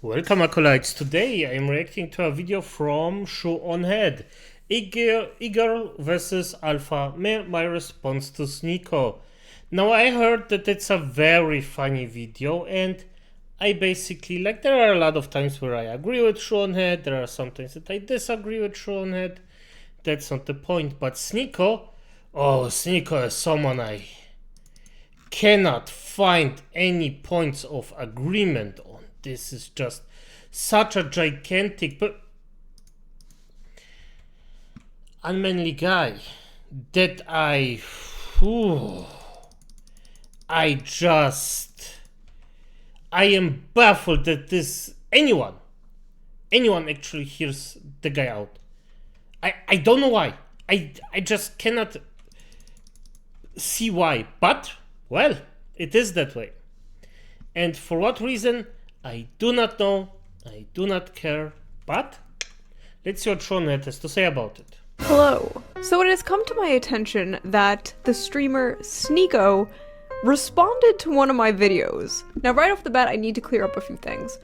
Welcome acolytes, today I am reacting to a video from Shoe0nHead. E-girl versus alpha male, my response to Snyko. Now I heard that it's a very funny video and I basically, there are a lot of times where I agree with Shoe0nHead, there are some times that I disagree with Shoe0nHead. That's not the point, but Snyko is someone I cannot find any points of agreement on. This is just such a gigantic but unmanly guy that I am baffled that anyone actually hears the guy out. I don't know why. I just cannot see why, but well, it is that way. And for what reason, I do not know, I do not care, but let's see what Shoe0nHead has to say about it. Hello. So it has come to my attention that the streamer Snyko responded to one of my videos. Now right off the bat, I need to clear up a few things.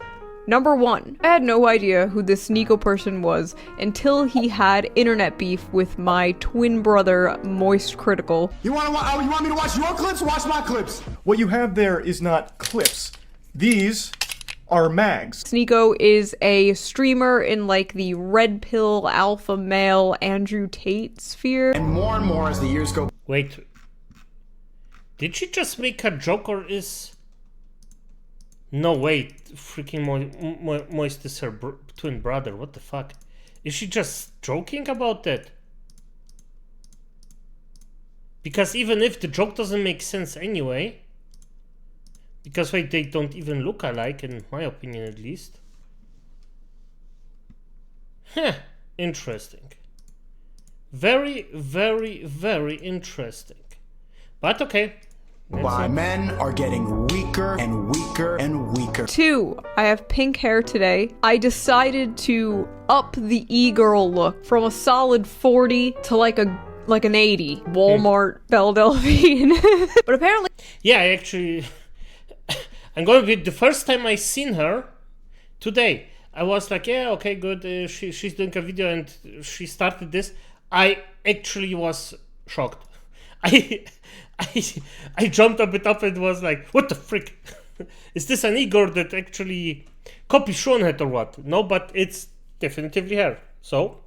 Number one, I had no idea who this Snyko person was until he had internet beef with my twin brother, Moist Critical. You want me to watch your clips? Watch my clips. What you have there is not clips. These are mags. Snyko is a streamer in like the red pill alpha male Andrew Tate sphere. And more as the years go. Wait, did she just make a joke or is... No, wait, freaking Moist is her twin brother, what the fuck? Is she just joking about that? Because even if the joke doesn't make sense anyway, because wait, they don't even look alike, in my opinion at least. Huh, interesting. Very interesting. But okay. Why men are getting weaker and weaker and weaker. 2, I have pink hair today. I decided to up the e-girl look from a solid 40 to like an 80. Walmart, Belle Delphine. But apparently... Yeah, I actually... I'm going to be... The first time I seen her, today, I was like, yeah, okay, good. She's doing a video and she started this. I actually was shocked. I jumped a bit up and was like, what the frick? Is this an e-girl that actually copies Shoe0nHead or what? No, but it's definitively her. So,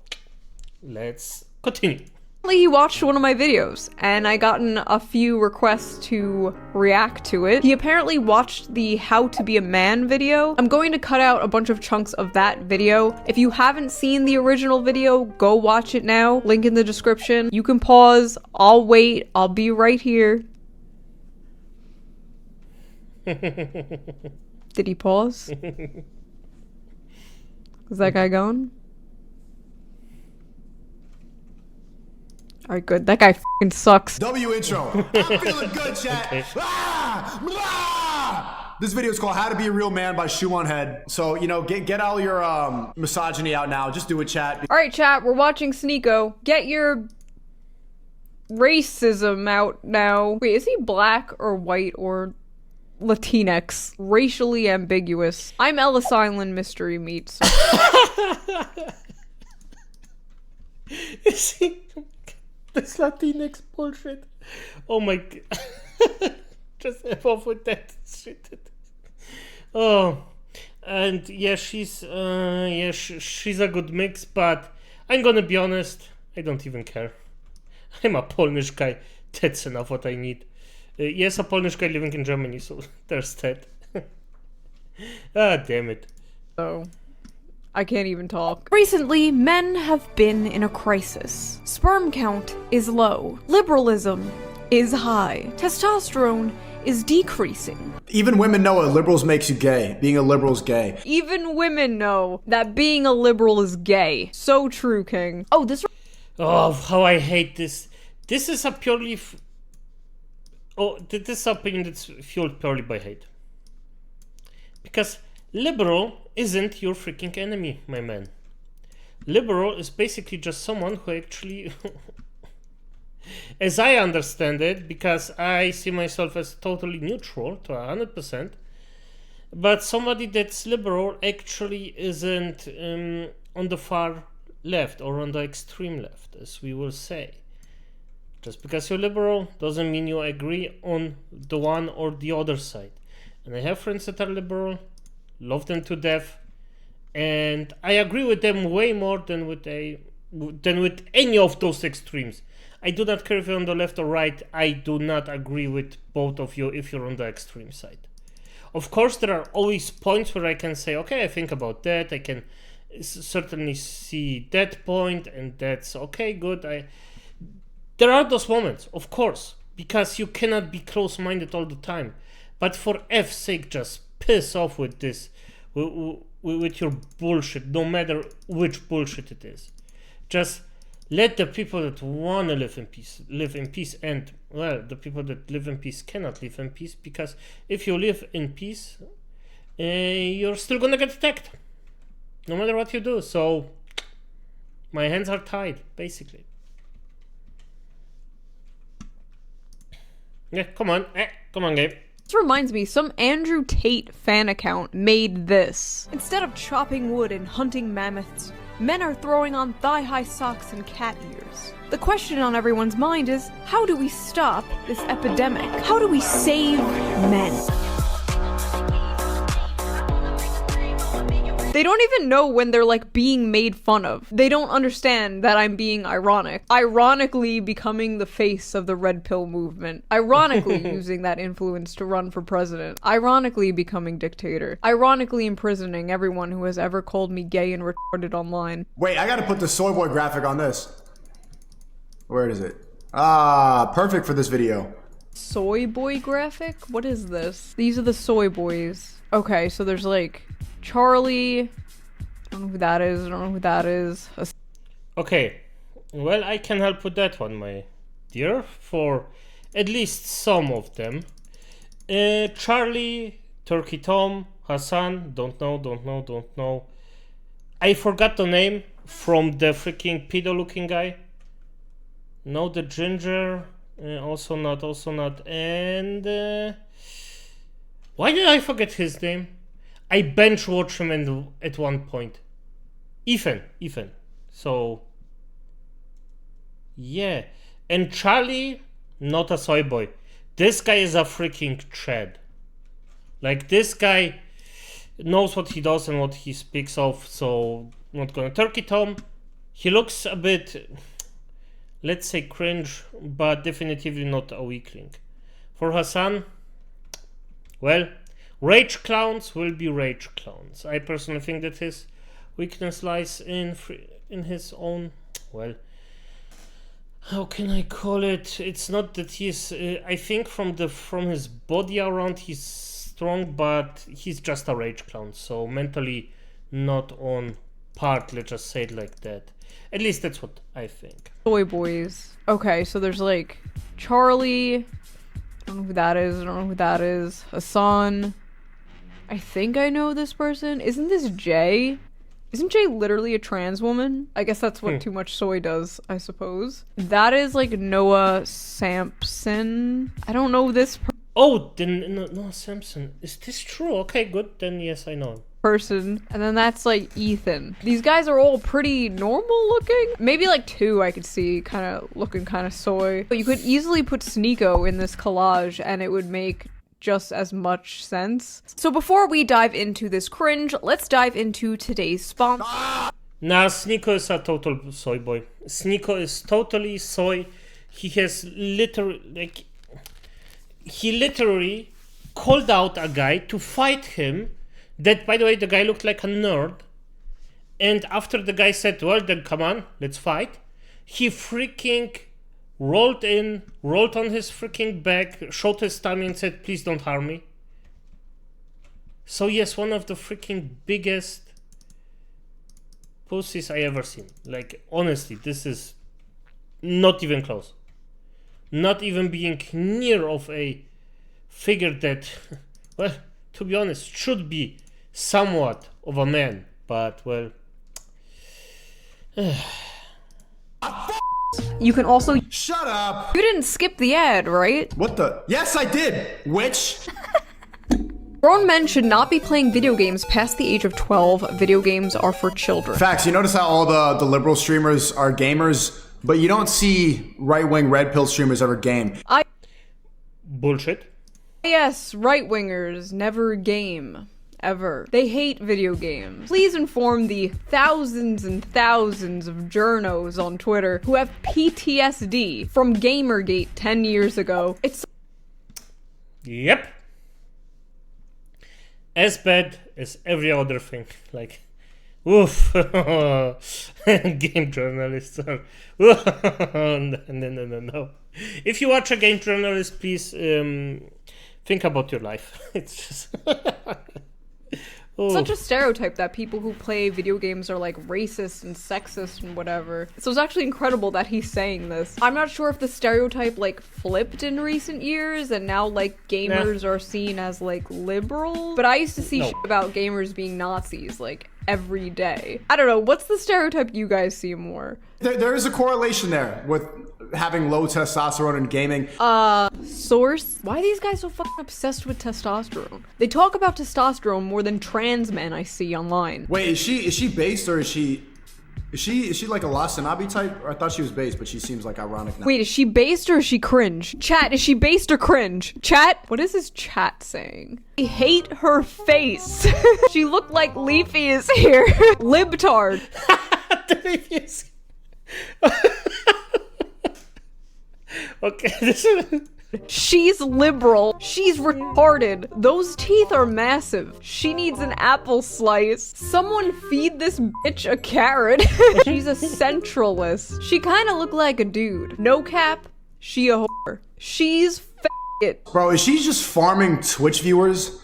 let's continue. He watched one of my videos, and I gotten a few requests to react to it. He apparently watched the How to Be a Man video. I'm going to cut out a bunch of chunks of that video. If you haven't seen the original video, go watch it now. Link in the description. You can pause. I'll wait. I'll be right here. Did he pause? Is that guy going? Alright, good. That guy f***ing sucks. W intro. I'm feeling good, chat. Okay. This video is called How to Be a Real Man by Shoe0nHead. So, you know, get all your misogyny out now. Just do it, chat. Alright, chat, we're watching Snyko. Get your racism out now. Wait, is he black or white or Latinx? Racially ambiguous. I'm Ellis Island Mystery Meat. So. Is he... This Latinx bullshit. Oh my god. Just F off with that shit. Oh. And yeah, she's she's a good mix, but I'm gonna be honest, I don't even care. I'm a Polish guy. That's enough what I need. Yes, a Polish guy living in Germany, so there's that. Ah, damn it. So. I can't even talk. Recently, men have been in a crisis. Sperm count is low. Liberalism is high. Testosterone is decreasing. Even women know liberals makes you gay. Being a liberal is gay. Even women know that being a liberal is gay. So true, King. Oh, this... Oh, how I hate this. This is a purely... this is opinion that's fueled purely by hate. Because liberal isn't your freaking enemy, my man. Liberal is basically just someone who actually as I understand it, because I see myself as totally neutral to 100%, but somebody that's liberal actually isn't on the far left or on the extreme left, as we will say. Just because you're liberal doesn't mean you agree on the one or the other side. And I have friends that are liberal, love them to death, and I agree with them way more than with any of those extremes. I do not care if you're on the left or right. I do not agree with both of you if you're on the extreme side. Of course, there are always points where I can say, okay, I think about that. I can certainly see that point, and that's okay, good. There are those moments, of course, because you cannot be close-minded all the time. But for F's sake, just piss off with this, with your bullshit, no matter which bullshit it is. Just let the people that want to live in peace, and, well, the people that live in peace cannot live in peace, because if you live in peace, you're still gonna get attacked, no matter what you do. So, my hands are tied, basically. Yeah, come on, Gabe. This reminds me, some Andrew Tate fan account made this. Instead of chopping wood and hunting mammoths, men are throwing on thigh-high socks and cat ears. The question on everyone's mind is, how do we stop this epidemic? How do we save men? They don't even know when they're like being made fun of. They don't understand that I'm being ironic. Ironically becoming the face of the red pill movement. Ironically using that influence to run for president. Ironically becoming dictator. Ironically imprisoning everyone who has ever called me gay and retarded online. Wait, I gotta put the soy boy graphic on this. Where is it? Ah, perfect for this video. Soy boy graphic? What is this? These are the soy boys. Okay, so there's like Charlie. I don't know who that is. I don't know who that is. Okay, well, I can help with that one, my dear, for at least some of them. Charlie, Turkey Tom, Hassan, don't know. I forgot the name from the freaking pedo looking guy. No, the ginger, also not. And why did I forget his name? I bench watched him at one point. Ethan. So, yeah. And Charlie, not a soy boy. This guy is a freaking Chad. Like, this guy knows what he does and what he speaks of, so not gonna. Turkey Tom, he looks a bit, let's say, cringe, but definitively not a weakling. For Hassan, well, rage clowns will be rage clowns. I personally think that his weakness lies in his own, well, how can I call it? It's not that he's, I think from his body around he's strong, but he's just a rage clown. So mentally not on part, let's just say it like that. At least that's what I think. Soy boys. Okay, so there's like Charlie. I don't know who that is. Hassan. I think I know this person. Isn't this Jay? Isn't Jay literally a trans woman? I guess that's what Too Much Soy does, I suppose. That is like Noah Sampson. I don't know this Oh, then Noah Sampson. Is this true? Okay, good. Then yes, I know him. Person. And then that's like Ethan. These guys are all pretty normal looking. Maybe like two I could see kind of looking kind of soy. But you could easily put Snyko in this collage and it would make just as much sense. So before we dive into this cringe, let's dive into today's sponsor. Nah, Snyko is a total soy boy. Snyko is totally soy. He has literally called out a guy to fight him. That, by the way, the guy looked like a nerd. And after the guy said, well, then come on, let's fight, he freaking rolled on his freaking back, showed his tummy and said, please don't harm me. So yes, one of the freaking biggest pussies I ever seen. Like, honestly, this is not even close. Not even being near of a figure that, well, to be honest, should be somewhat of a man, but, well. You can also— Shut up! You didn't skip the ad, right? What the? Yes, I did! Witch! Grown men should not be playing video games past the age of 12. Video games are for children. Facts. You notice how all the liberal streamers are gamers, but you don't see right-wing red pill streamers ever game. Bullshit. Yes, right-wingers never game. Ever. They hate video games. Please inform the thousands and thousands of journos on Twitter who have PTSD from Gamergate 10 years ago. It's Yep. As bad as every other thing. Like, oof. Game journalists are. No. If you watch a game journalist, please think about your life. It's just. such a stereotype that people who play video games are like racist and sexist and whatever. So it's actually incredible that he's saying this. I'm not sure if the stereotype like flipped in recent years and now like gamers are seen as like liberal. But I used to see shit about gamers being Nazis like every day. I don't know, what's the stereotype you guys see more? There is a correlation there with having low testosterone in gaming. Source? Why are these guys so fucking obsessed with testosterone? They talk about testosterone more than trans men I see online. Wait, is she based or is she like a La Sanabi type? Or I thought she was based, but she seems like ironic now. Wait, is she based or is she cringe? Chat, is she based or cringe? Chat, what is this chat saying? I hate her face. She looked like Leafy is here. Libtard. Okay, this is. She's liberal. She's retarded. Those teeth are massive. She needs an apple slice. Someone feed this bitch a carrot. She's a centralist. She kind of look like a dude. No cap, she a whore. She's faggot. Bro, is she just farming Twitch viewers?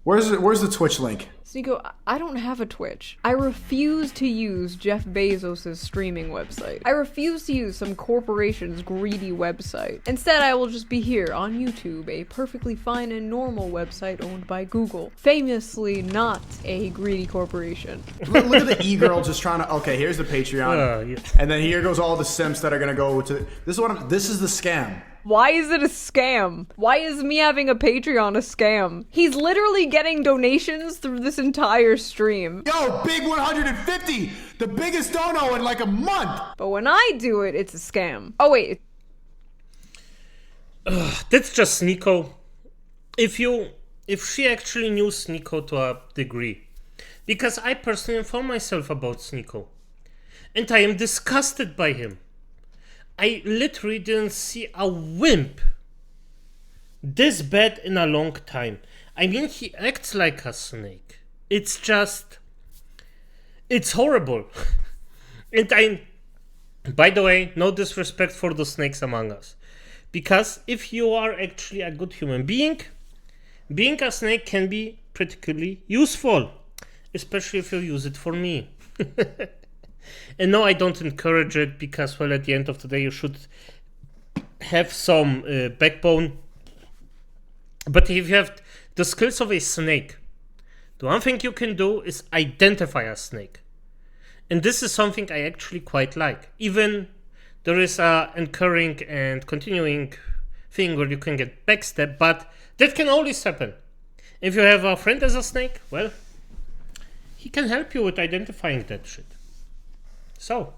Where's the Twitch link? Snyko, I don't have a Twitch. I refuse to use Jeff Bezos' streaming website. I refuse to use some corporation's greedy website. Instead, I will just be here on YouTube, a perfectly fine and normal website owned by Google. Famously not a greedy corporation. Look at the e-girl just trying to. Okay, here's the Patreon, Yeah. and then here goes all the simps that are gonna go to. This is the scam. Why is it a scam? Why is me having a Patreon a scam? He's literally getting donations through this entire stream. Yo, big 150, the biggest dono in like a month. But when I do it, it's a scam. Oh wait. That's just Snyko. If she actually knew Snyko to a degree. Because I personally inform myself about Snyko. And I am disgusted by him. I literally didn't see a wimp this bad in a long time. I mean, he acts like a snake. It's just... It's horrible. And by the way, no disrespect for the snakes among us. Because if you are actually a good human being a snake can be particularly useful. Especially if you use it for me. And no, I don't encourage it because, well, at the end of the day, you should have some backbone. But if you have the skills of a snake, the one thing you can do is identify a snake. And this is something I actually quite like. Even there is a incurring and continuing thing where you can get backstab, but that can always happen. If you have a friend as a snake, well, he can help you with identifying that shit. So,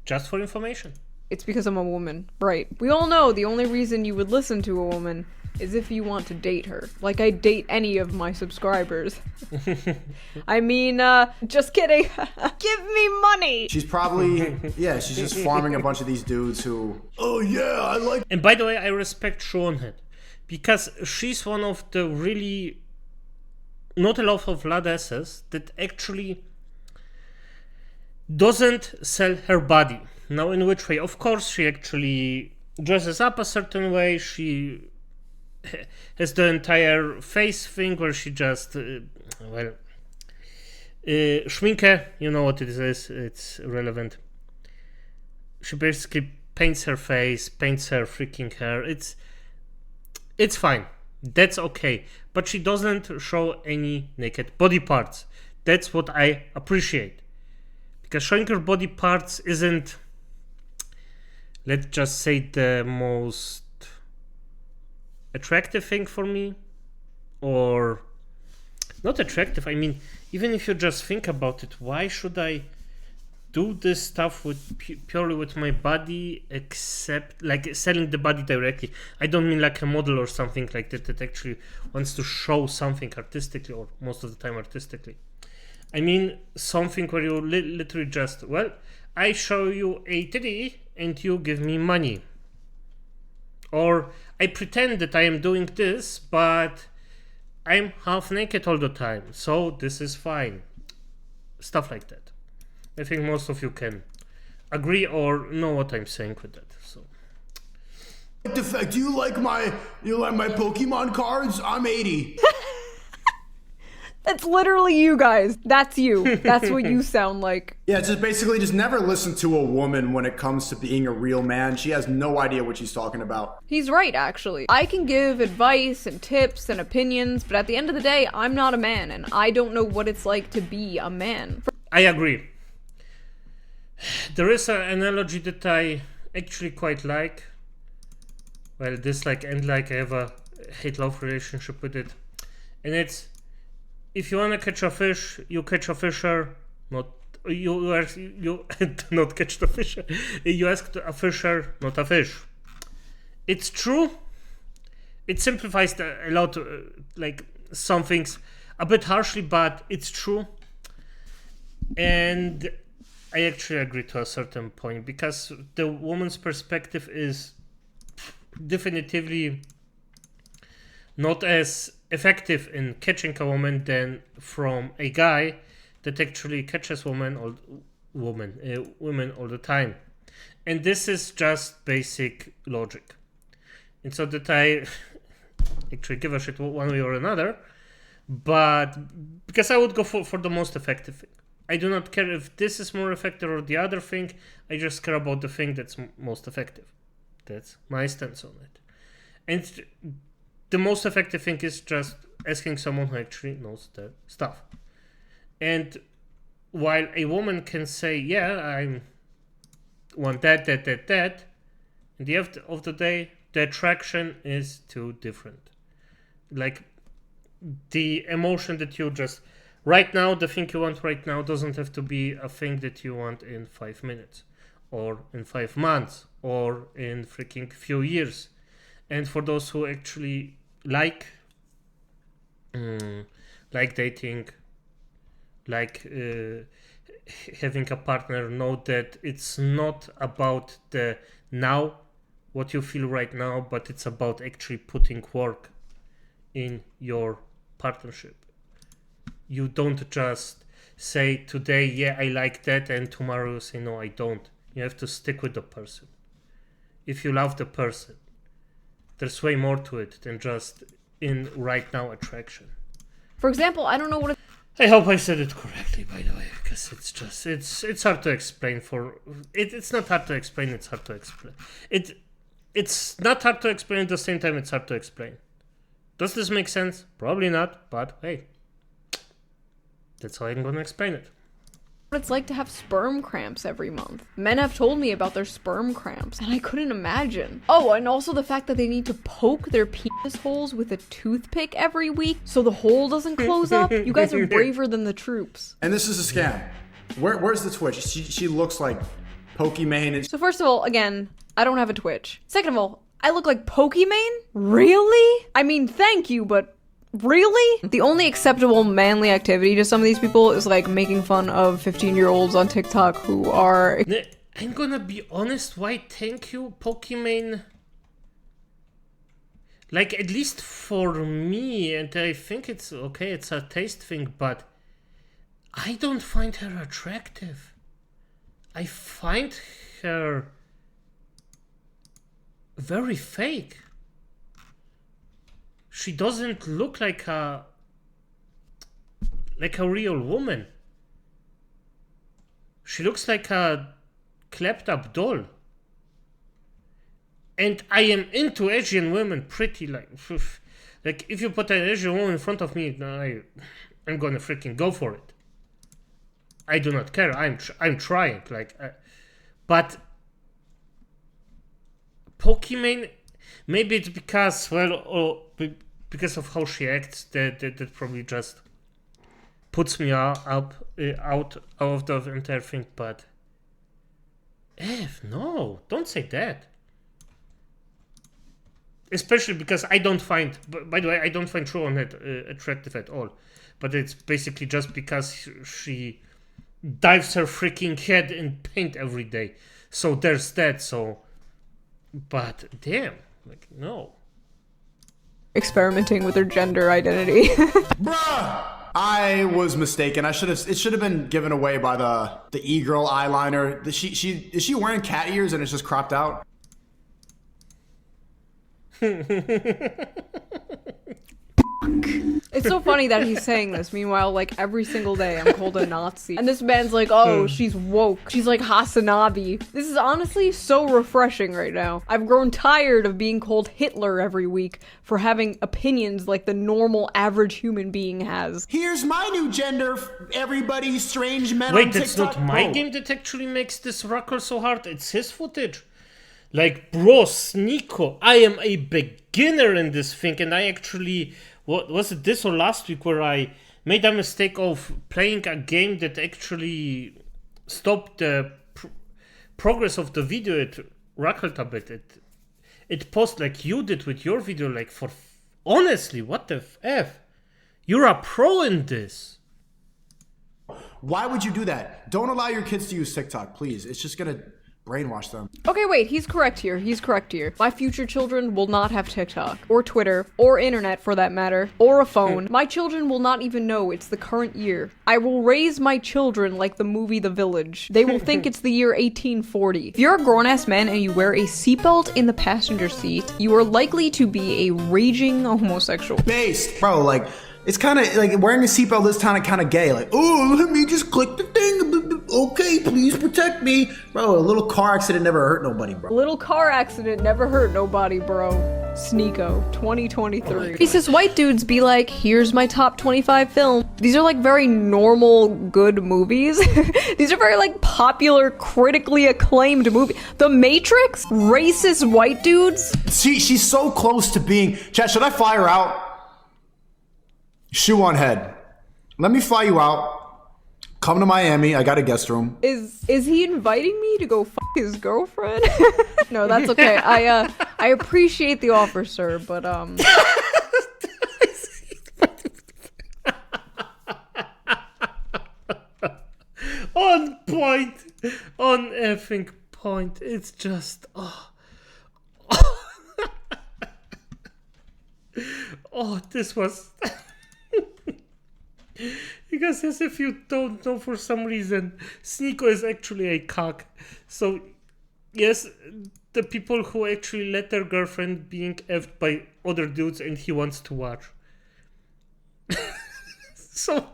just for information. It's because I'm a woman. Right. We all know the only reason you would listen to a woman is if you want to date her. Like I date any of my subscribers. I mean, just kidding. Give me money! She's probably, yeah, she's just farming a bunch of these dudes who, oh yeah, I like... And by the way, I respect Shoe0nHead. Because she's one of the really... not a lot of ladasses that actually... doesn't sell her body. Now, in which way? Of course, she actually dresses up a certain way. She has the entire face thing where she just, schminke, you know what it is, it's irrelevant. She basically paints her face, paints her freaking hair. It's fine. That's okay. But she doesn't show any naked body parts. That's what I appreciate. Because showing her body parts isn't, let's just say, the most attractive thing for me. or not attractive. I mean, even if you just think about it, why should I do this stuff with purely with my body, except like selling the body directly? I don't mean like a model or something like that that actually wants to show something artistically, or most of the time artistically. I mean something where you literally just, well, I show you a titty and you give me money. Or I pretend that I am doing this, but I'm half naked all the time, so this is fine. Stuff like that. I think most of you can agree or know what I'm saying with that. So, Do you like my Pokemon cards? I'm 80. That's literally you guys. That's you. That's what you sound like. Yeah, just basically just never listen to a woman when it comes to being a real man. She has no idea what she's talking about. He's right, actually. I can give advice and tips and opinions, but at the end of the day, I'm not a man, and I don't know what it's like to be a man. I agree. There is an analogy that I actually quite like. Well, dislike and like, I have a hate-love relationship with it. And it's, if you want to catch a fish, you catch a fisher, not you not catch the fisher. You ask a fisher, not a fish. It's true. It simplifies a lot, like some things a bit harshly, but it's true. And I actually agree to a certain point, because the woman's perspective is definitively not as effective in catching a woman than from a guy that actually catches women all the time. And this is just basic logic. And so that I actually give a shit one way or another, but because I would go for the most effective thing. I do not care if this is more effective or the other thing. I just care about the thing that's most effective. That's my stance on it. And the most effective thing is just asking someone who actually knows their stuff. And while a woman can say, yeah, I want that, at the end of the day, the attraction is too different. Like, the emotion that you just... Right now, the thing you want right now doesn't have to be a thing that you want in 5 minutes, or in 5 months, or in freaking few years. And for those who actually like dating, like having a partner, know that it's not about the now, what you feel right now, but it's about actually putting work in your partnership. You don't just say today, yeah, I like that, and tomorrow you say, no, I don't. You have to stick with the person. If you love the person, there's way more to it than just in right now attraction. For example, I don't know what it... I hope I said it correctly, by the way, because it's just, it's hard to explain it's not hard to explain, it's hard to explain. It's not hard to explain, at the same time it's hard to explain. Does this make sense? Probably not, but hey, that's how I'm gonna explain it. What it's like to have sperm cramps every month. Men have told me about their sperm cramps, and I couldn't imagine. Oh, and also the fact that they need to poke their penis holes with a toothpick every week so the hole doesn't close up. You guys are braver than the troops. And this is a scam. Where's the Twitch? She looks like Pokimane. And So first of all, again, I don't have a Twitch. Second of all, I look like Pokimane? Really? I mean, thank you, but really? The only acceptable manly activity to some of these people is like making fun of 15-year-olds on TikTok who are... I'm gonna be honest, why thank you, Pokimane? Like, at least for me, and I think it's okay, it's a taste thing, but I don't find her attractive. I find her very fake. She doesn't look like a real woman. She looks like a clapped up doll. And I am into Asian women pretty like if you put an Asian woman in front of me, I'm gonna freaking go for it. I do not care. I'm trying but Pokimane, maybe it's because because of how she acts, that probably just puts me out of the entire thing. But no, don't say that. Especially because I don't find, by the way, I don't find Shoe0nHead attractive at all. But it's basically just because she dives her freaking head in paint every day. So there's that. So, but damn, like no. Experimenting with her gender identity. Bruh! I was mistaken. It should have been given away by the e-girl eyeliner. Is she wearing cat ears and it's just cropped out? It's so funny that he's saying this. Meanwhile, like every single day I'm called a Nazi. And this man's like, oh, she's woke. She's like Hasanabi. This is honestly so refreshing right now. I've grown tired of being called Hitler every week for having opinions like the normal average human being has. Here's my new gender, everybody strange men Wait, on that's TikTok. not my game that actually makes this rocker so hard. It's his footage. Like, bro, Snyko, I am a beginner in this thing, and I actually, what was it, this or last week, where I made a mistake of playing a game that actually stopped the progress of the video. It rackled a bit. It paused like you did with your video, like for, honestly, what the F? You're a pro in this. Why would you do that? Don't allow your kids to use TikTok, please. It's just gonna brainwash them. Okay, wait, he's correct here. He's correct here. My future children will not have TikTok, or Twitter, or internet for that matter, or a phone. My children will not even know it's the current year. I will raise my children like the movie The Village. They will think it's the year 1840. If you're a grown-ass man and you wear a seatbelt in the passenger seat, you are likely to be a raging homosexual. Based, bro, like, it's kind of like wearing a seatbelt is kind of gay. Like, oh, let me just click the thing. Okay, please protect me. Bro, a little car accident never hurt nobody, bro. A little car accident never hurt nobody, bro. Snyko, 2023. He says white dudes be like, here's my top 25 film. These are like very normal, good movies. These are very like popular, critically acclaimed movies. The Matrix? Racist white dudes? She's so close to being... Chat, should I fly her out? Shoe0nHead. Let me fly you out. Come to Miami. I got a guest room. Is he inviting me to go fuck his girlfriend? No, that's okay. I appreciate the offer, sir, but On point. On effing point. It's just oh, this was because as if you don't know, for some reason Snyko is actually a cock. So yes, the people who actually let their girlfriend being effed by other dudes and he wants to watch. So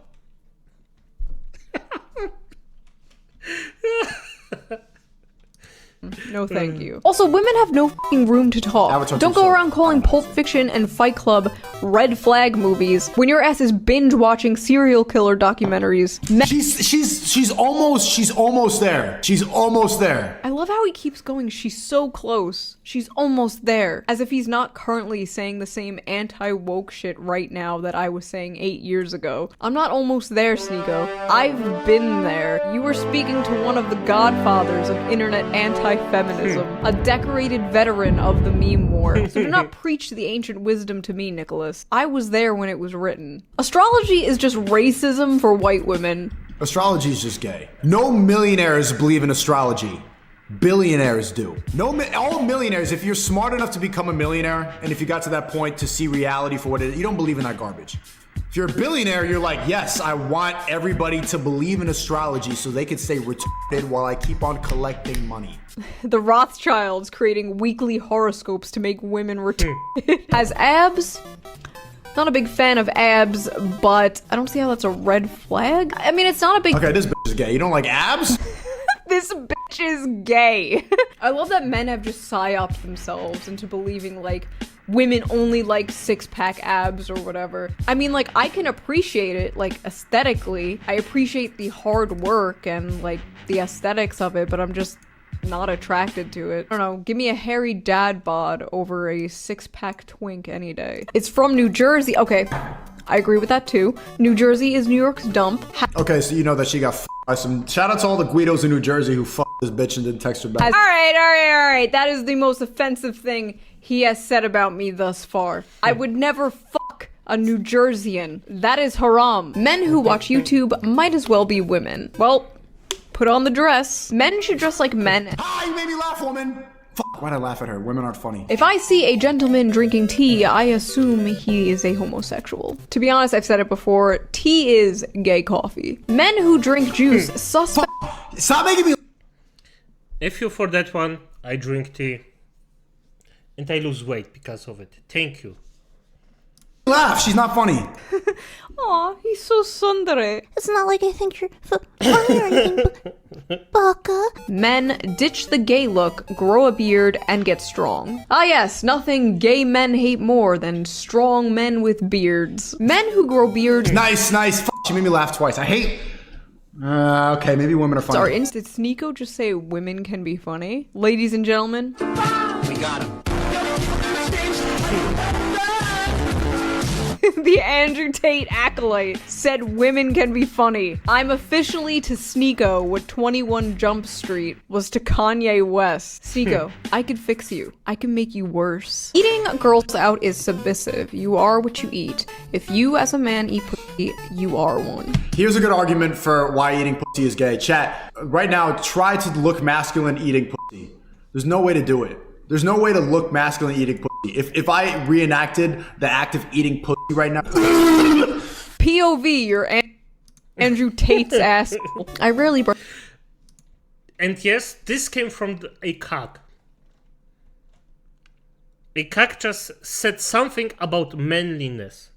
no thank you. Also, women have no f***ing room to talk. Don't go around calling Pulp Fiction and Fight Club red flag movies when your ass is binge watching serial killer documentaries. She's almost there. She's almost there. I love how he keeps going, she's so close. She's almost there. As if he's not currently saying the same anti-woke shit right now that I was saying 8 years ago. I'm not almost there, Snyko. I've been there. You were speaking to one of the godfathers of internet anti-feminism, a decorated veteran of the meme war. So do not preach the ancient wisdom to me, Nicholas. I was there when it was written. Astrology is just racism for white women. Astrology is just gay. No millionaires believe in astrology. Billionaires do. All millionaires, if you're smart enough to become a millionaire, and if you got to that point to see reality for what it is, you don't believe in that garbage. If you're a billionaire, you're like, yes, I want everybody to believe in astrology so they can stay retarded while I keep on collecting money. The Rothschilds creating weekly horoscopes to make women retarded. Has abs? Not a big fan of abs, but I don't see how that's a red flag. I mean, it's not a big- Okay, this bitch is gay. You don't like abs? This bitch is gay. I love that men have just psyoped themselves into believing, like, women only like six-pack abs or whatever. I mean, like, I can appreciate it, like, aesthetically. I appreciate the hard work and, like, the aesthetics of it, but I'm just... not attracted to it. I don't know, give me a hairy dad bod over a 6-pack twink any day. It's from New Jersey. Okay, I agree with that too. New Jersey is New York's dump. Okay, so you know that she got by some. Shout out to all the Guidos in New Jersey who this bitch and didn't text her back. Alright. That is the most offensive thing he has said about me thus far. I would never fuck a New Jerseyan. That is haram. Men who watch YouTube might as well be women. Well, put on the dress. Men should dress like men. Ah, you made me laugh, woman! Fuck, why'd I laugh at her? Women aren't funny. If I see a gentleman drinking tea, I assume he is a homosexual. To be honest, I've said it before, tea is gay coffee. Men who drink juice, suspect- Stop making me If you for that one, I drink tea. And I lose weight because of it. Thank you. laugh. She's not funny. Aw, he's so sundere. It's not like I think you're funny or anything, Baka. Men ditch the gay look, grow a beard, and get strong. Ah yes, nothing gay men hate more than strong men with beards. Men who grow beards- Nice. Fuck, she made me laugh twice. I hate... okay, maybe women are funny. Sorry, did Snyko just say women can be funny? Ladies and gentlemen. We got him. The Andrew Tate acolyte said women can be funny. I'm officially to Snyko what 21 Jump Street was to Kanye West. Snyko, I could fix you. I can make you worse. Eating girls out is submissive. You are what you eat. If you as a man eat pussy, you are one. Here's a good argument for why eating pussy is gay. Chat, right now, try to look masculine eating pussy. There's no way to do it. There's no way to look masculine eating pussy. If I reenacted the act of eating pussy right now... POV, you're Andrew Tate's ass. I rarely brush. And yes, this came from a cock. A cock just said something about manliness.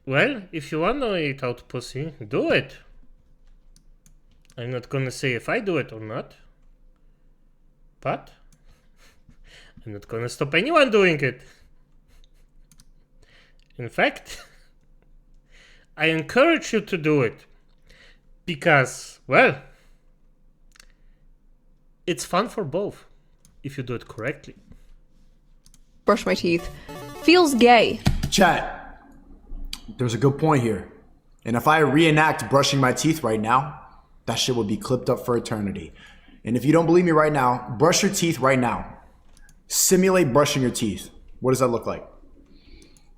Well, if you wanna eat out pussy, do it. I'm not gonna say if I do it or not. But I'm not gonna stop anyone doing it. In fact, I encourage you to do it. Because, well, it's fun for both if you do it correctly. Brush my teeth. Feels gay. Chat, there's a good point here. And if I reenact brushing my teeth right now, that shit would be clipped up for eternity. And if you don't believe me right now, brush your teeth right now. Simulate brushing your teeth. What does that look like?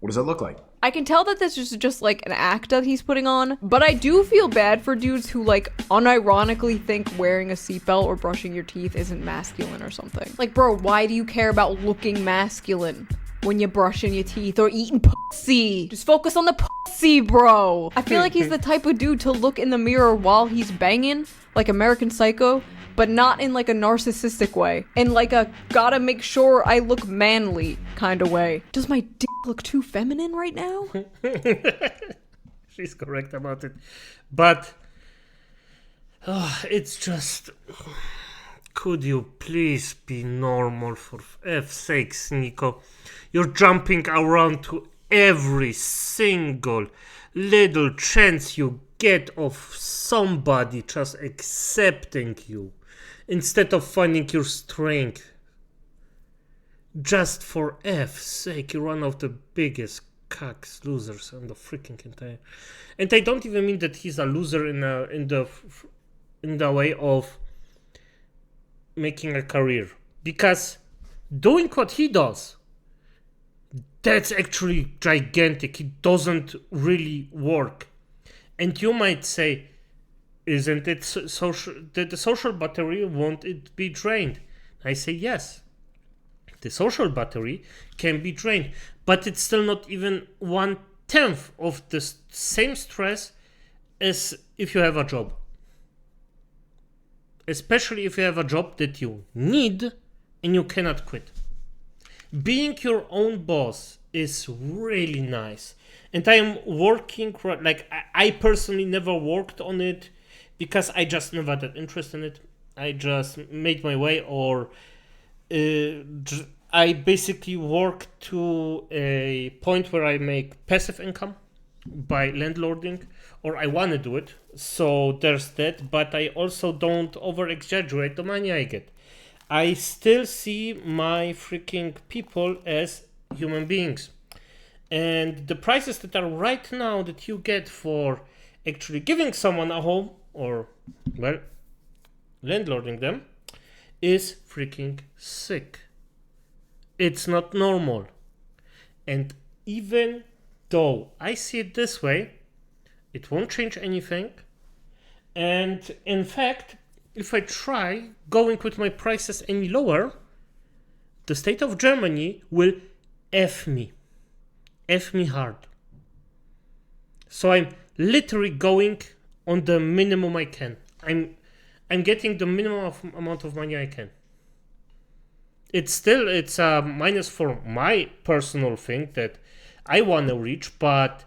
What does that look like? I can tell that this is just like an act that he's putting on, but I do feel bad for dudes who like unironically think wearing a seatbelt or brushing your teeth isn't masculine or something. Like, bro, why do you care about looking masculine when you're brushing your teeth or eating pussy? Just focus on the pussy, bro. I feel like he's the type of dude to look in the mirror while he's banging, like American Psycho, but not in like a narcissistic way. In like a gotta make sure I look manly kind of way. Does my dick look too feminine right now? She's correct about it. But it's just... Could you please be normal for F's sake, Snyko? You're jumping around to every single little chance you get of somebody just accepting you instead of finding your strength. Just for F's sake, you're one of the biggest cocks losers on the freaking entire. And I don't even mean that he's a loser in the way of making a career, because doing what he does, that's actually gigantic. It doesn't really work. And you might say, isn't it social that the social battery won't it be drained? I say yes. The social battery can be drained, but it's still not even 1/10 of the same stress as if you have a job. Especially if you have a job that you need and you cannot quit. Being your own boss is really nice. And I am working, like, I personally never worked on it because I just never had that interest in it. I just made my way, or I basically work to a point where I make passive income by landlording, or I want to do it. So there's that, but I also don't over exaggerate the money I get. I still see my freaking people as human beings. And the prices that are right now that you get for actually giving someone a home, or, well, landlording them, is freaking sick. It's not normal. And even though I see it this way, it won't change anything. And in fact, if I try going with my prices any lower, the state of Germany will F me hard. So I'm literally going on the minimum I can. I'm getting the minimum amount of money I can. It's a minus for my personal thing that I want to reach, but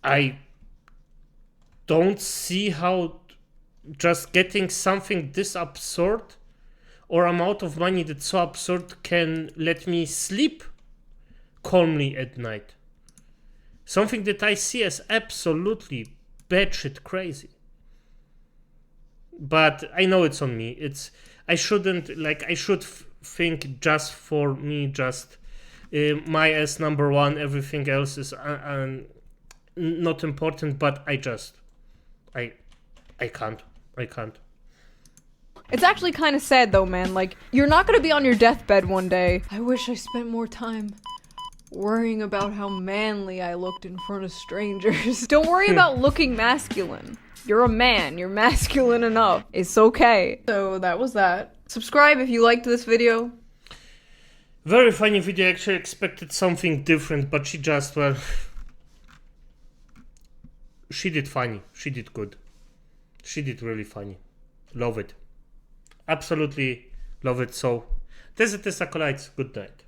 I don't see how just getting something this absurd or amount of money that's so absurd can let me sleep calmly at night. Something that I see as absolutely batshit crazy. But I know it's on me. I should think just for me, just my as number one, everything else is not important, but I can't. It's actually kind of sad though, man. Like, you're not gonna be on your deathbed one day. I wish I spent more time worrying about how manly I looked in front of strangers. Don't worry about looking masculine. You're a man, you're masculine enough. It's okay. So that was that. Subscribe if you liked this video. Very funny video. I actually expected something different, but she just, well, she did funny. She did good. She did really funny. Love it. Absolutely love it. So, this is Acolytes. Good night.